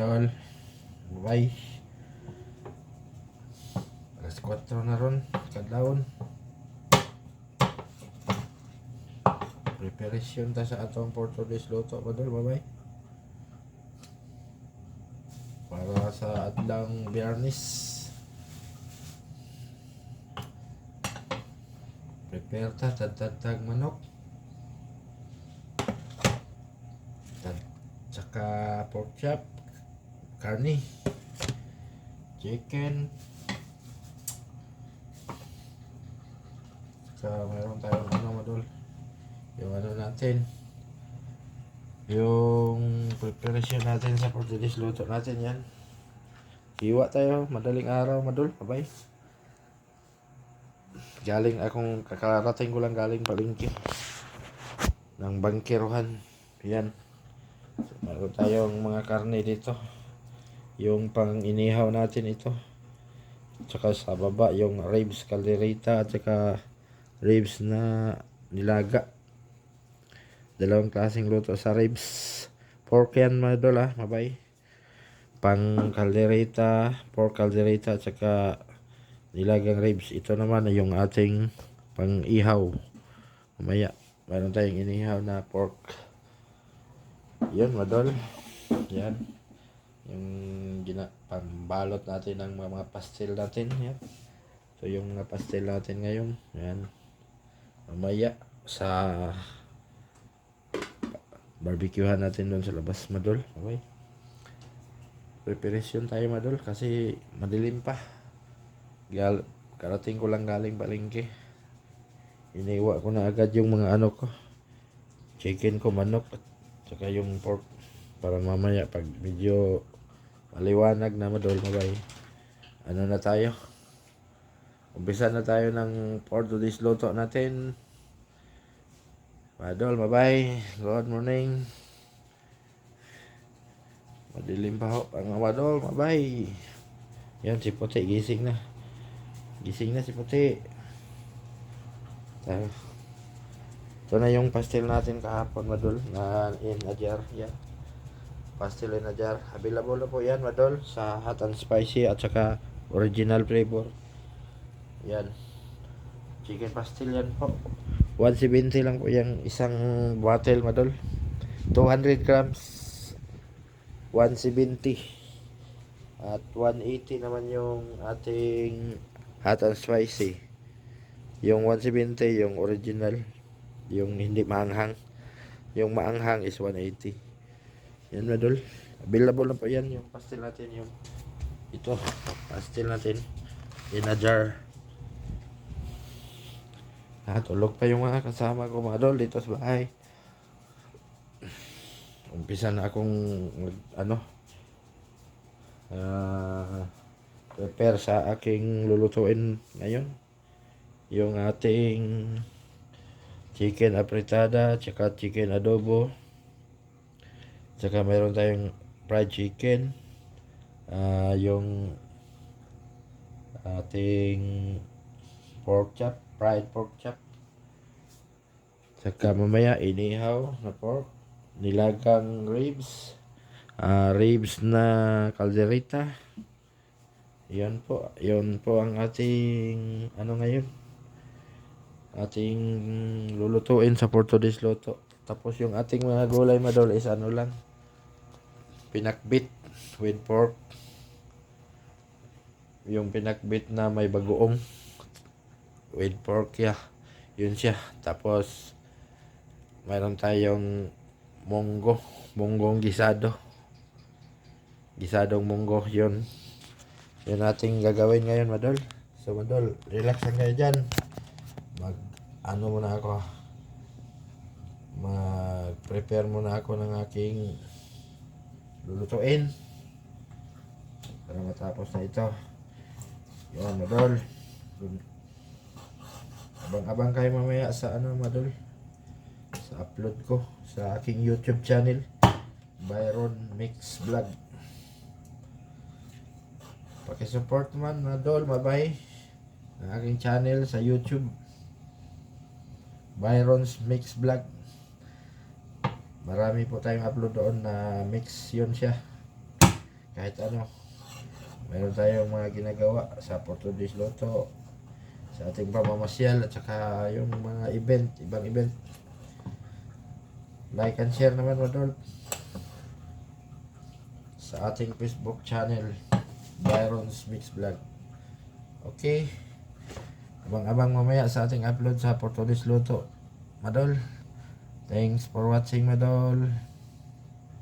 idol. Bye. Alas 4 na ron. Kadlawon. Preparation ta sa atong Portuguese luto idol. Bye. Para sa adlang Biyernes. Prepare ta tag manok. Tsaka pork chop, karni, chicken. Tsaka mayroon tayong madol. Yung natin. Yung preparation natin sa Portuguese luto natin yan. Hiwa tayo, madaling araw madol. Bye. Kakarating ko lang galing palengke ng bangkiruhan. Yan. So, meron tayong mga karne dito. Yung pang inihaw natin ito. Tsaka sa baba yung ribs caldereta at saka ribs na nilaga. Dalawang klaseng luto sa ribs. Pork yan mga idol mabay. Pang caldereta, pork caldereta at saka nilagang ribs. Ito naman ay yung ating pang ihaw. Mamaya meron tayong inihaw na pork. Yan madol. Yan. Yung pambalot natin ng mga pastel natin. Yan. So yung mga pastel natin ngayon. Yan. Mamaya sa barbecuehan natin doon sa labas madol. Okay. Preparation tayo madol kasi madilim pa. Karating ko lang galing palengke. Iniwa ko na agad yung mga ko. Chicken ko, manok at saka yung pork para mamaya pag medyo maliwanag na madol mabay. Ano na tayo? Umpisa na tayo ng Portuguese luto natin. Madol, mabay. Good morning. Madilim pa ho. Ang madol, mabay. Yan si Puti, gising na. Gising na si Puti. Tayo. Ito na yung pastel natin kahapon madol na in a jar. Yan. Pastel in a jar. Available na po yan madol sa hot and spicy at saka original flavor. Yan. Chicken pastel yan po. 170 lang po yung isang bottle madol. 200 grams. 170. At 180 naman yung ating hot and spicy. Yung 170 yung original. Yung hindi maanghang. Yung maanghang is 180. Yan madol. Available na po yan. Yung pastel natin. Yung ito. Pastel natin. In a jar. Tulog pa yung mga kasama ko madol dito sa bahay. Umpisa na akong prepare sa aking lulutuin ngayon. Yung ating chicken apretada, tsaka chicken adobo. Tsaka mayroon tayong fried chicken. Yung ating pork chop, fried pork chop. Tsaka mamaya inihaw na pork, nilagang ribs, ribs na caldereta. Yan po ang ating ngayon. Ating lulutuin sa Portuguese luto. Tapos yung ating mga gulay madol is lang, pinakbit with pork. Yung pinakbit na may bagoong with pork yun siya. Tapos mayroon tayong monggong gisadong munggo. Yun ating gagawin ngayon madol. So madol, relax lang kayo dyan. Mag-prepare muna ako ng aking lulutuin para matapos na ito. Yan madol. Abang-abang kayo mamaya sa madol, sa upload ko sa aking YouTube channel, Byron Mix Vlog. Paki-support man madol, mabay ang aking channel sa YouTube, Byron's Mix Vlog. Marami po tayong upload doon na mix, yun siya. kahit ano. Meron tayong mga ginagawa sa Portuguese Lotto, sa ating pamamasyal at saka yung mga event, ibang event. Like and share naman Madol sa ating Facebook channel, Byron's Mix Vlog. Okay, abang-abang mamaya sa ating upload sa Portuguese Lotto Madol. Thanks for watching Madol.